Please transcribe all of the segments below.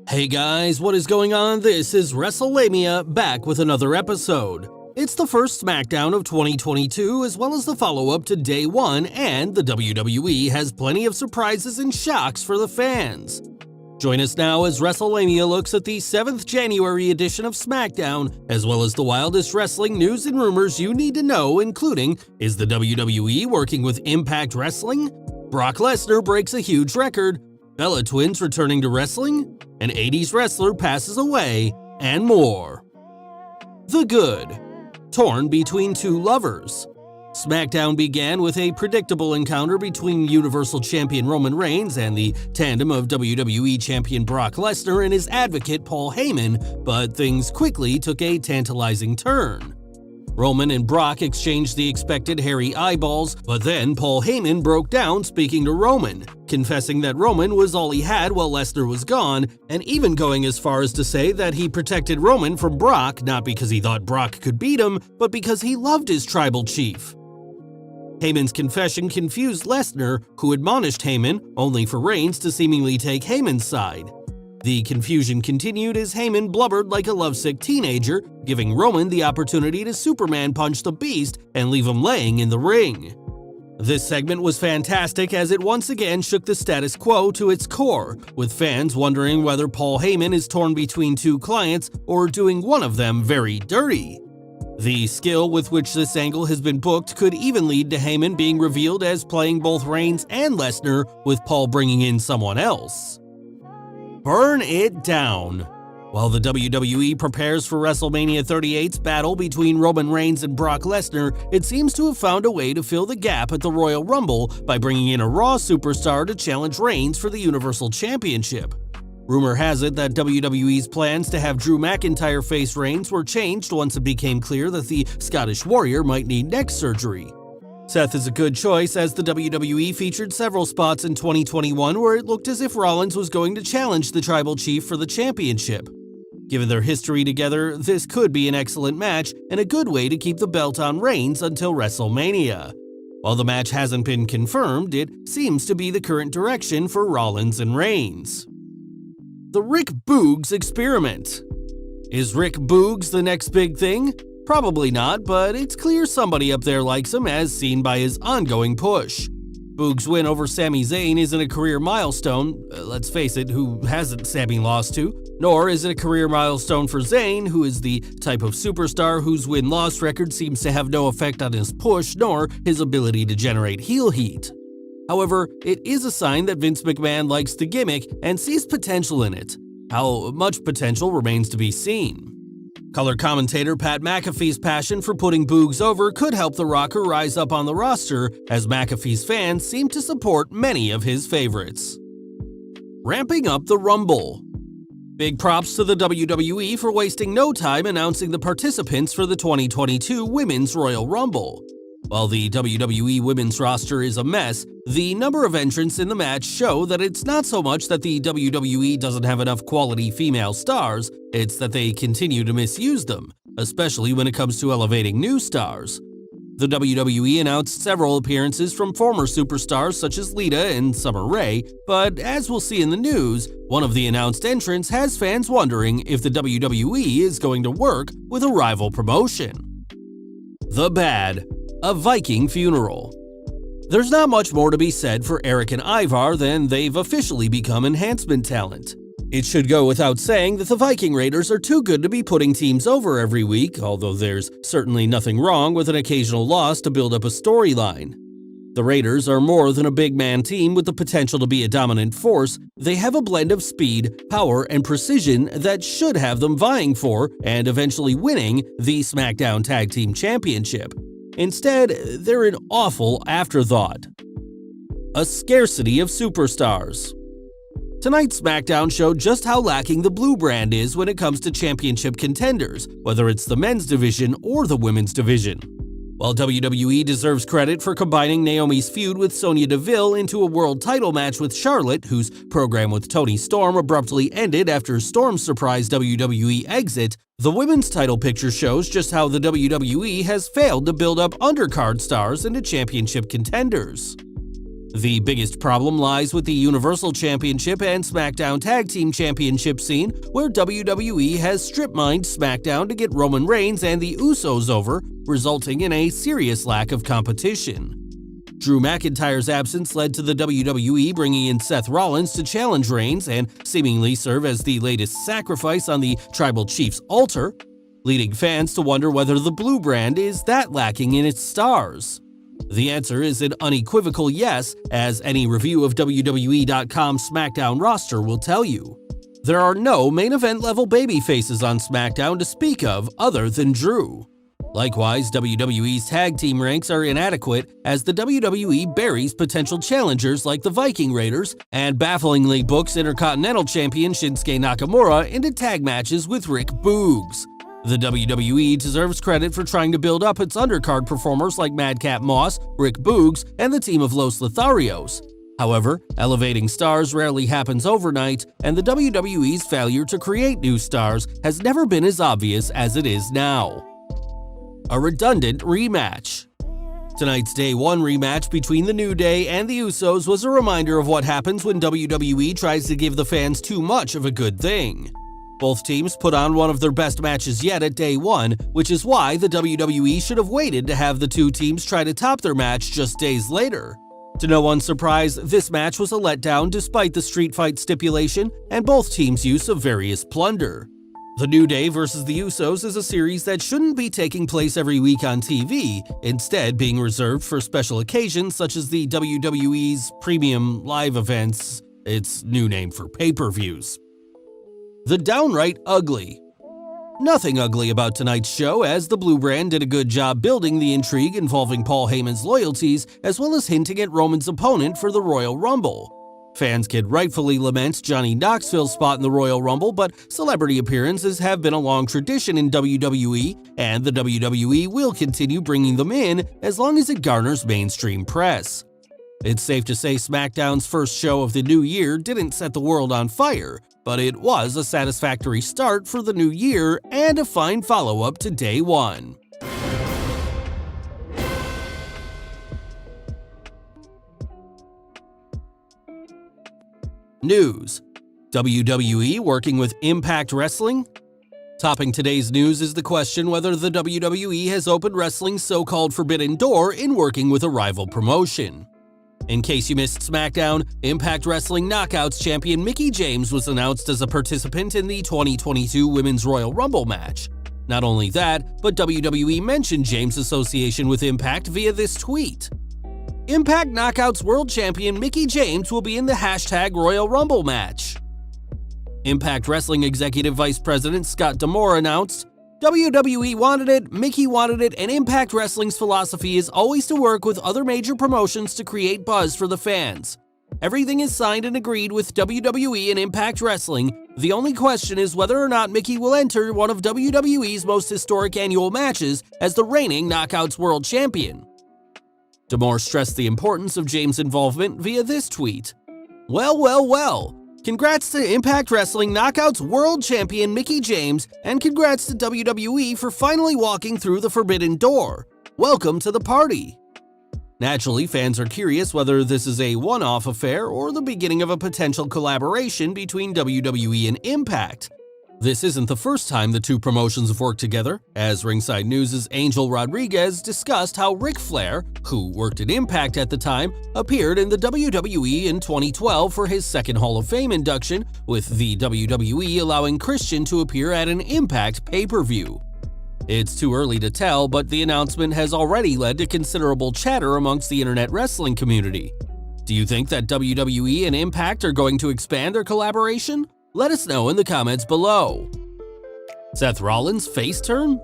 Hey guys, what is going on? This is Wrestlelamia, back with another episode. It's the first Smackdown of 2022 as well as the follow-up to Day 1, and the WWE has plenty of surprises and shocks for the fans. Join us now as Wrestlelamia looks at the 7th January edition of Smackdown, as well as the wildest wrestling news and rumors you need to know, including, is the WWE working with Impact Wrestling? Brock Lesnar breaks a huge record, Bella Twins returning to wrestling, an 80s wrestler passes away, and more. The Good. Torn between two lovers. SmackDown began with a predictable encounter between Universal Champion Roman Reigns and the tandem of WWE Champion Brock Lesnar and his advocate Paul Heyman, but things quickly took a tantalizing turn. Roman and Brock exchanged the expected hairy eyeballs, but then Paul Heyman broke down speaking to Roman, confessing that Roman was all he had while Lesnar was gone, and even going as far as to say that he protected Roman from Brock not because he thought Brock could beat him, but because he loved his tribal chief. Heyman's confession confused Lesnar, who admonished Heyman, only for Reigns to seemingly take Heyman's side. The confusion continued as Heyman blubbered like a lovesick teenager, giving Roman the opportunity to Superman punch the Beast and leave him laying in the ring. This segment was fantastic as it once again shook the status quo to its core, with fans wondering whether Paul Heyman is torn between two clients or doing one of them very dirty. The skill with which this angle has been booked could even lead to Heyman being revealed as playing both Reigns and Lesnar, with Paul bringing in someone else. Burn it down. While the WWE prepares for WrestleMania 38's battle between Roman Reigns and Brock Lesnar, it seems to have found a way to fill the gap at the Royal Rumble by bringing in a Raw superstar to challenge Reigns for the Universal Championship. Rumor has it that WWE's plans to have Drew McIntyre face Reigns were changed once it became clear that the Scottish Warrior might need neck surgery. Seth is a good choice as the WWE featured several spots in 2021 where it looked as if Rollins was going to challenge the Tribal Chief for the championship. Given their history together, this could be an excellent match and a good way to keep the belt on Reigns until WrestleMania. While the match hasn't been confirmed, it seems to be the current direction for Rollins and Reigns. The Rick Boogs Experiment. Is Rick Boogs the next big thing? Probably not, but it's clear somebody up there likes him as seen by his ongoing push. Boogs' win over Sami Zayn isn't a career milestone, let's face it, who hasn't Sami lost to? Nor is it a career milestone for Zayn, who is the type of superstar whose win-loss record seems to have no effect on his push nor his ability to generate heel heat. However, it is a sign that Vince McMahon likes the gimmick and sees potential in it. How much potential remains to be seen. Color commentator Pat McAfee's passion for putting Boogs over could help the Rocker rise up on the roster, as McAfee's fans seem to support many of his favorites. Ramping up the Rumble. Big props to the WWE for wasting no time announcing the participants for the 2022 Women's Royal Rumble. While the WWE Women's roster is a mess, the number of entrants in the match show that it's not so much that the WWE doesn't have enough quality female stars, it's that they continue to misuse them, especially when it comes to elevating new stars. The WWE announced several appearances from former superstars such as Lita and Summer Rae, but as we'll see in the news, one of the announced entrants has fans wondering if the WWE is going to work with a rival promotion. The Bad. A Viking funeral. There's not much more to be said for Eric and Ivar than they've officially become enhancement talent. It should go without saying that the Viking Raiders are too good to be putting teams over every week, although there's certainly nothing wrong with an occasional loss to build up a storyline. The Raiders are more than a big man team with the potential to be a dominant force. They have a blend of speed, power, and precision that should have them vying for, and eventually winning, the SmackDown Tag Team Championship. Instead, they're an awful afterthought. A scarcity of superstars. Tonight's SmackDown showed just how lacking the Blue brand is when it comes to championship contenders, whether it's the men's division or the women's division. While WWE deserves credit for combining Naomi's feud with Sonya Deville into a world title match with Charlotte, whose program with Toni Storm abruptly ended after Storm's surprise WWE exit, the women's title picture shows just how the WWE has failed to build up undercard stars into championship contenders. The biggest problem lies with the Universal Championship and SmackDown Tag Team Championship scene, where WWE has strip-mined SmackDown to get Roman Reigns and the Usos over, resulting in a serious lack of competition. Drew McIntyre's absence led to the WWE bringing in Seth Rollins to challenge Reigns and seemingly serve as the latest sacrifice on the Tribal Chief's altar, leading fans to wonder whether the blue brand is that lacking in its stars. The answer is an unequivocal yes, as any review of WWE.com's SmackDown roster will tell you. There are no main event level babyfaces on SmackDown to speak of other than Drew. Likewise, WWE's tag team ranks are inadequate as the WWE buries potential challengers like the Viking Raiders and bafflingly books Intercontinental Champion Shinsuke Nakamura into tag matches with Rick Boogs. The WWE deserves credit for trying to build up its undercard performers like Madcap Moss, Rick Boogs, and the team of Los Lotharios. However, elevating stars rarely happens overnight, and the WWE's failure to create new stars has never been as obvious as it is now. A redundant rematch. Tonight's Day 1 rematch between The New Day and the Usos was a reminder of what happens when WWE tries to give the fans too much of a good thing. Both teams put on one of their best matches yet at Day 1, which is why the WWE should have waited to have the two teams try to top their match just days later. To no one's surprise, this match was a letdown despite the street fight stipulation and both teams' use of various plunder. The New Day vs. the Usos is a series that shouldn't be taking place every week on TV, instead being reserved for special occasions such as the WWE's Premium Live events, its new name for pay-per-views. The Downright Ugly. Nothing ugly about tonight's show, as the Blue Brand did a good job building the intrigue involving Paul Heyman's loyalties, as well as hinting at Roman's opponent for the Royal Rumble. Fans can rightfully lament Johnny Knoxville's spot in the Royal Rumble, but celebrity appearances have been a long tradition in WWE, and the WWE will continue bringing them in as long as it garners mainstream press. It's safe to say SmackDown's first show of the new year didn't set the world on fire, but it was a satisfactory start for the new year and a fine follow-up to Day 1. News: WWE working with Impact Wrestling? Topping today's news is the question whether the WWE has opened wrestling's so-called forbidden door in working with a rival promotion. In case you missed SmackDown, Impact Wrestling Knockouts champion Mickie James was announced as a participant in the 2022 Women's Royal Rumble match. Not only that, but WWE mentioned James' association with Impact via this tweet. Impact Knockouts World Champion Mickie James will be in the #Royal Rumble match. Impact Wrestling Executive Vice President Scott D'Amore announced, WWE wanted it, Mickie wanted it, and Impact Wrestling's philosophy is always to work with other major promotions to create buzz for the fans. Everything is signed and agreed with WWE and Impact Wrestling. The only question is whether or not Mickie will enter one of WWE's most historic annual matches as the reigning Knockouts World Champion. D'Amore stressed the importance of James' involvement via this tweet. Well. Congrats to Impact Wrestling Knockouts World Champion Mickie James, and congrats to WWE for finally walking through the forbidden door. Welcome to the party. Naturally, fans are curious whether this is a one-off affair or the beginning of a potential collaboration between WWE and Impact. This isn't the first time the two promotions have worked together, as Ringside News' Angel Rodriguez discussed how Ric Flair, who worked at Impact at the time, appeared in the WWE in 2012 for his second Hall of Fame induction, with the WWE allowing Christian to appear at an Impact pay-per-view. It's too early to tell, but the announcement has already led to considerable chatter amongst the internet wrestling community. Do you think that WWE and Impact are going to expand their collaboration? Let us know in the comments below. Seth Rollins' face turn?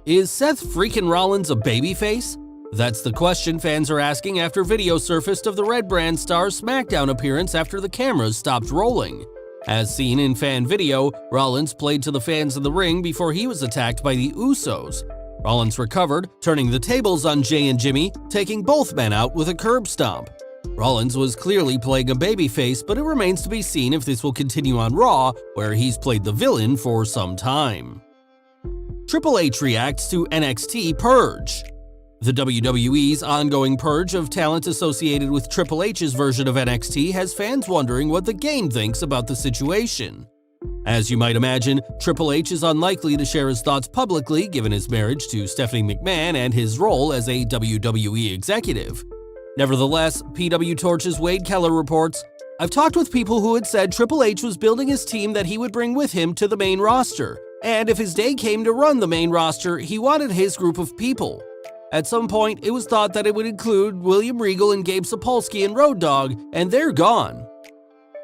Is Seth freaking Rollins a babyface? That's the question fans are asking after video surfaced of the Red Brand star's SmackDown appearance after the cameras stopped rolling. As seen in fan video, Rollins played to the fans in the ring before he was attacked by the Usos. Rollins recovered, turning the tables on Jay and Jimmy, taking both men out with a curb stomp. Rollins was clearly playing a babyface, but it remains to be seen if this will continue on Raw, where he's played the villain for some time. Triple H reacts to NXT Purge. The WWE's ongoing purge of talent associated with Triple H's version of NXT has fans wondering what the game thinks about the situation. As you might imagine, Triple H is unlikely to share his thoughts publicly given his marriage to Stephanie McMahon and his role as a WWE executive. Nevertheless, PW Torch's Wade Keller reports, "I've talked with people who had said Triple H was building his team that he would bring with him to the main roster, and if his day came to run the main roster, he wanted his group of people. At some point, it was thought that it would include William Regal and Gabe Sapolsky and Road Dogg, and they're gone."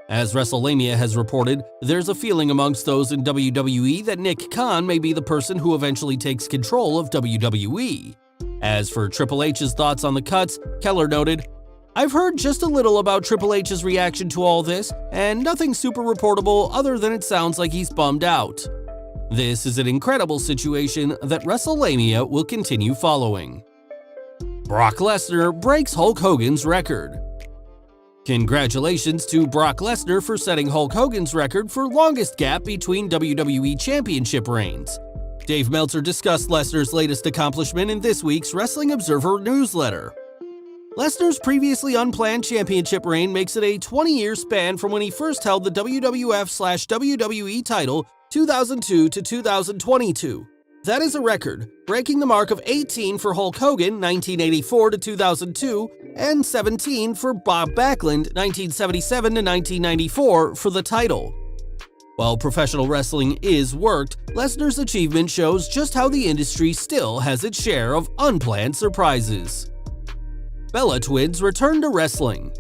As Wrestlelamia has reported, there's a feeling amongst those in WWE that Nick Khan may be the person who eventually takes control of WWE. As for Triple H's thoughts on the cuts, Keller noted, "I've heard just a little about Triple H's reaction to all this, and nothing super reportable other than it sounds like he's bummed out. This is an incredible situation that Wrestlelamia will continue following." Brock Lesnar breaks Hulk Hogan's record. Congratulations to Brock Lesnar for setting Hulk Hogan's record for longest gap between WWE Championship reigns. Dave Meltzer discussed Lesnar's latest accomplishment in this week's Wrestling Observer newsletter. Lesnar's previously unplanned championship reign makes it a 20-year span from when he first held the WWF/WWE title 2002 to 2022. That is a record, breaking the mark of 18 for Hulk Hogan 1984 to 2002 and 17 for Bob Backlund 1977 to 1994 for the title. While professional wrestling is worked, Lesnar's achievement shows just how the industry still has its share of unplanned surprises. Bella Twins return to wrestling.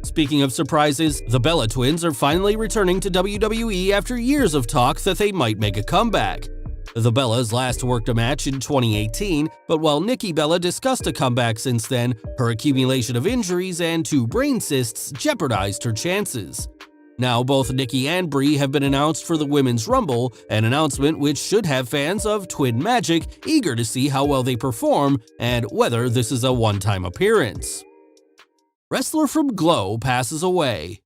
Speaking of surprises, the Bella Twins are finally returning to WWE after years of talk that they might make a comeback. The Bellas last worked a match in 2018, but while Nikki Bella discussed a comeback since then, her accumulation of injuries and 2 brain cysts jeopardized her chances. Now both Nikki and Brie have been announced for the Women's Rumble, an announcement which should have fans of Twin Magic eager to see how well they perform and whether this is a one-time appearance. Wrestler from Glow passes away.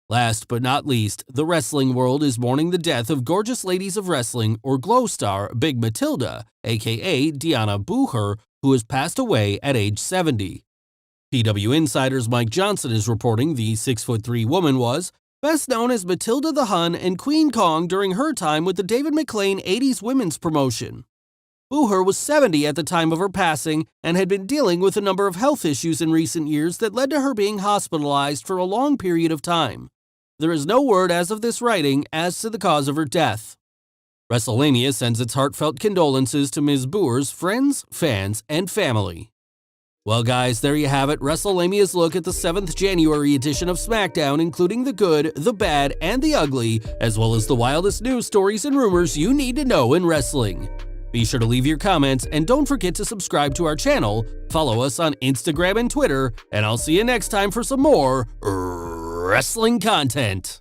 Last but not least, the wrestling world is mourning the death of Gorgeous Ladies of Wrestling or Glow star Big Matilda, aka Deanna Booher, who has passed away at age 70. PW Insider's Mike Johnson is reporting the 6'3" woman was best known as Matilda the Hun and Queen Kong during her time with the David McLane 80s women's promotion. Booher was 70 at the time of her passing and had been dealing with a number of health issues in recent years that led to her being hospitalized for a long period of time. There is no word as of this writing as to the cause of her death. Wrestlelamia sends its heartfelt condolences to Ms. Booher's friends, fans, and family. Well guys, there you have it, Wrestlemania's look at the 7th January edition of Smackdown, including the good, the bad, and the ugly, as well as the wildest news stories and rumors you need to know in wrestling. Be sure to leave your comments and don't forget to subscribe to our channel, follow us on Instagram and Twitter, and I'll see you next time for some more wrestling content.